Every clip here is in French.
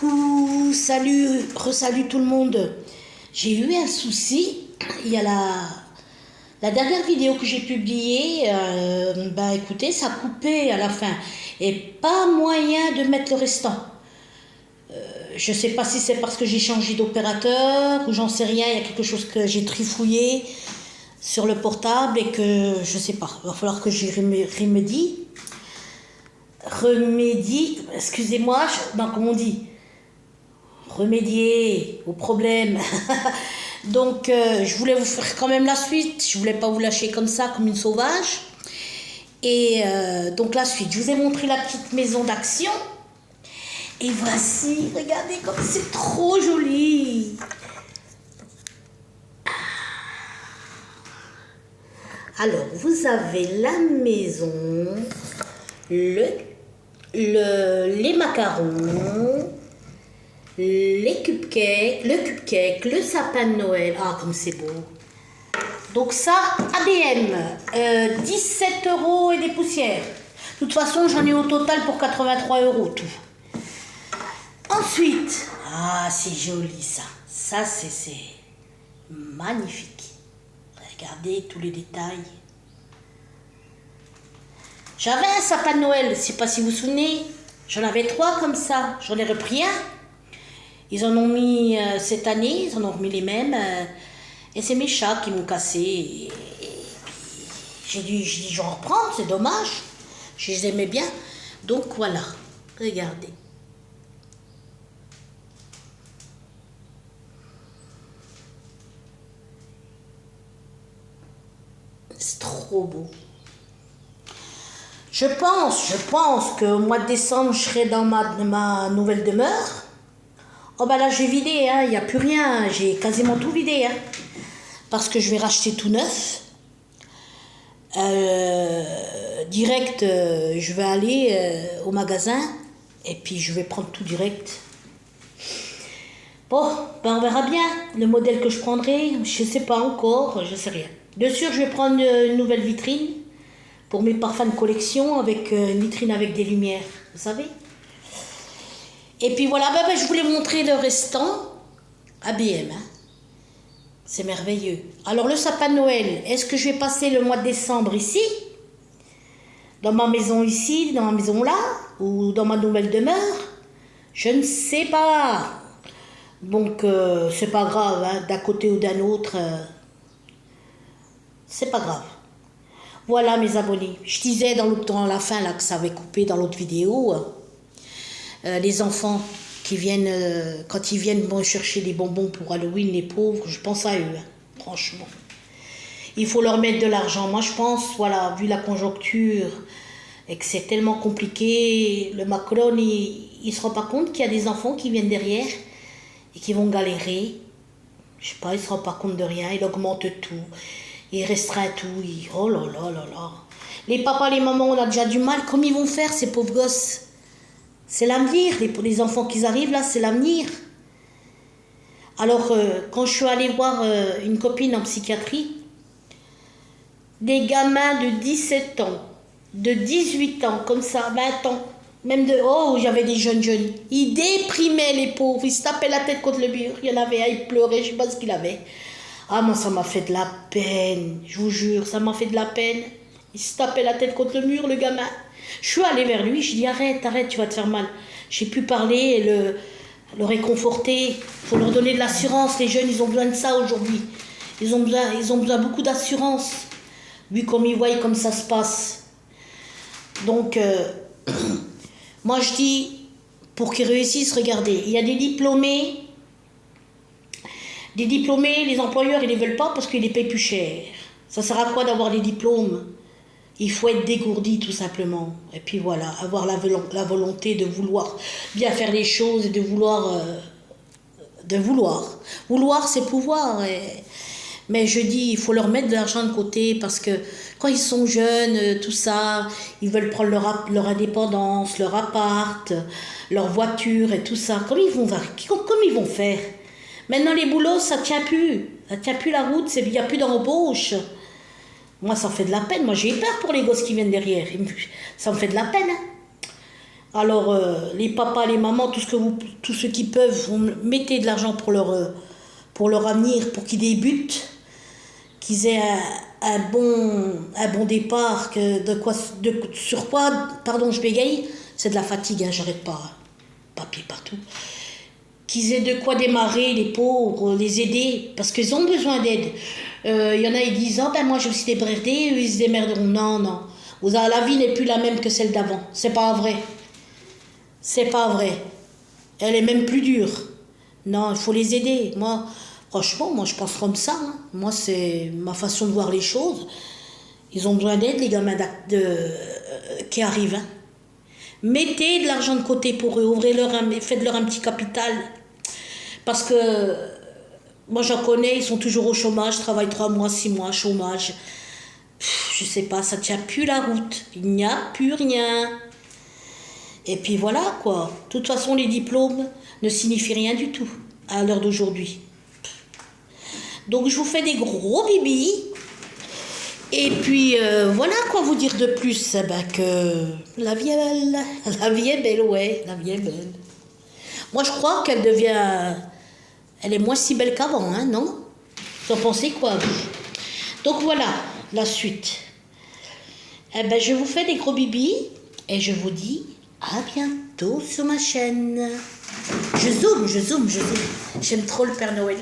Coucou, salut, resalut tout le monde. J'ai eu un souci. Il y a la dernière vidéo que j'ai publiée, écoutez, ça a coupé à la fin. Et pas moyen de mettre le restant. Je sais pas si c'est parce que j'ai changé d'opérateur ou j'en sais rien. Il y a quelque chose que j'ai trifouillé sur le portable et que je sais pas. Il va falloir que j'y remédie. Excusez-moi, comment on dit, remédier au problème. Donc je voulais vous faire quand même la suite, je voulais pas vous lâcher comme ça, comme une sauvage. Et donc la suite, je vous ai montré la petite maison d'action. Et voici, regardez comme c'est trop joli. Alors, vous avez la maison, les macarons, les cupcake, le sapin de Noël. Ah, comme c'est beau. Donc ça, ABM, 17 € et des poussières. De toute façon, j'en ai au total pour 83 € tout. Ensuite, ah, c'est joli ça. Ça, c'est magnifique. Regardez tous les détails. J'avais un sapin de Noël, je ne sais pas si vous vous souvenez. J'en avais 3 comme ça. J'en ai repris un. Ils en ont mis cette année, ils en ont remis les mêmes. Et c'est mes chats qui m'ont cassé. Et j'ai dit, j'en reprends, c'est dommage. Je les aimais bien. Donc voilà, regardez. C'est trop beau. Je pense qu'au mois de décembre, je serai dans ma nouvelle demeure. Oh bah là, j'ai vidé, hein, il n'y a plus rien. J'ai quasiment tout vidé. Hein, parce que je vais racheter tout neuf. Direct, je vais aller au magasin. Et puis, je vais prendre tout direct. Bon, ben on verra bien. Le modèle que je prendrai, je ne sais pas encore, je ne sais rien. Bien sûr, je vais prendre une nouvelle vitrine pour mes parfums de collection, avec une vitrine avec des lumières, vous savez. Et puis voilà, je voulais vous montrer le restant. ABM, hein. C'est merveilleux. Alors le sapin de Noël, est-ce que je vais passer le mois de décembre ici, dans ma maison ici, dans ma maison là, ou dans ma nouvelle demeure? Je ne sais pas. Donc c'est pas grave, hein, d'un côté ou d'un autre, c'est pas grave. Voilà mes abonnés. Je disais dans la fin là, que ça avait coupé dans l'autre vidéo. Les enfants qui viennent, quand ils viennent chercher des bonbons pour Halloween, les pauvres, je pense à eux, hein, franchement. Il faut leur mettre de l'argent. Moi je pense, voilà, vu la conjoncture et que c'est tellement compliqué, le Macron, il se rend pas compte qu'il y a des enfants qui viennent derrière et qui vont galérer. Je sais pas, il se rend pas compte de rien, il augmente tout. Il restreint tout, oh là là là là. Les papas, les mamans, on a déjà du mal. Comment ils vont faire, ces pauvres gosses? C'est l'avenir, les enfants qui arrivent là, c'est l'avenir. Alors, quand je suis allée voir une copine en psychiatrie, des gamins de 17 ans, de 18 ans, comme ça, 20 ans, même j'avais des jeunes. Ils déprimaient les pauvres, ils se tapaient la tête contre le mur. Il y en avait un, il pleurait, je sais pas ce qu'il avait. Ah, moi, ça m'a fait de la peine, je vous jure, ça m'a fait de la peine. Il se tapait la tête contre le mur, le gamin. Je suis allée vers lui, je dis arrête, tu vas te faire mal. J'ai pu parler et le réconforter. Il faut leur donner de l'assurance, les jeunes, ils ont besoin de ça aujourd'hui. Ils ont besoin beaucoup d'assurance, vu comme ils voient comme ça se passe. Donc, moi je dis, pour qu'ils réussissent, regardez, il y a des diplômés. Des diplômés, les employeurs, ils ne les veulent pas parce qu'ils les payent plus cher. Ça sert à quoi d'avoir des diplômes? Il faut être dégourdi tout simplement. Et puis voilà, avoir la volonté de vouloir bien faire les choses et de vouloir. Vouloir, c'est pouvoir. Mais je dis, il faut leur mettre de l'argent de côté parce que quand ils sont jeunes, tout ça, ils veulent prendre leur indépendance, leur appart, leur voiture et tout ça. Comment ils vont faire? Maintenant, les boulots, ça ne tient plus. Ça ne tient plus la route, il n'y a plus d'embauche. Moi, ça me fait de la peine. Moi, j'ai peur pour les gosses qui viennent derrière. Ça me fait de la peine. Hein. Alors, les papas, les mamans, tous ceux qui peuvent, vous mettez de l'argent pour leur avenir, pour qu'ils débutent, qu'ils aient un bon départ, sur quoi, pardon, je bégaye, c'est de la fatigue, hein, j'arrête pas, hein, papier partout. Qu'ils aient de quoi démarrer, les pauvres, les aider, parce qu'ils ont besoin d'aide. Il y en a, ils disent, oh, ben moi je me suis débrouillé, eux ils se démerderont. Non, non. La vie n'est plus la même que celle d'avant. C'est pas vrai. C'est pas vrai. Elle est même plus dure. Non, il faut les aider. Moi, franchement, moi je pense comme ça, hein. Moi, c'est ma façon de voir les choses. Ils ont besoin d'aide, les gamins qui arrivent, hein. Mettez de l'argent de côté pour eux, faites-leur un petit capital. Parce que moi j'en connais, ils sont toujours au chômage, travaillent 3 mois, 6 mois, chômage. Je sais pas, ça tient plus la route. Il n'y a plus rien. Et puis voilà quoi. De toute façon, les diplômes ne signifient rien du tout à l'heure d'aujourd'hui. Donc je vous fais des gros bibis. Et puis voilà quoi vous dire de plus. Eh ben, que la vie est belle. La vie est belle, ouais, la vie est belle. Moi je crois qu'elle devient... Elle est moins si belle qu'avant, hein, non? Vous en pensez quoi, vous? Donc voilà, la suite. Eh ben, je vous fais des gros bibis et je vous dis à bientôt sur ma chaîne. Je zoome. J'aime trop le Père Noël.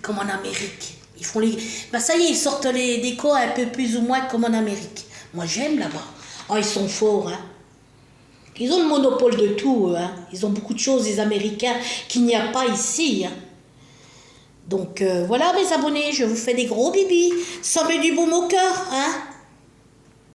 Comme en Amérique. Ils font les... Ben ça y est, ils sortent les décos un peu plus ou moins comme en Amérique. Moi, j'aime là-bas. Oh, ils sont forts, hein. Ils ont le monopole de tout, hein. Ils ont beaucoup de choses, les Américains, qu'il n'y a pas ici, hein. Donc, voilà, mes abonnés, je vous fais des gros bibis. Ça met du baume au cœur, hein.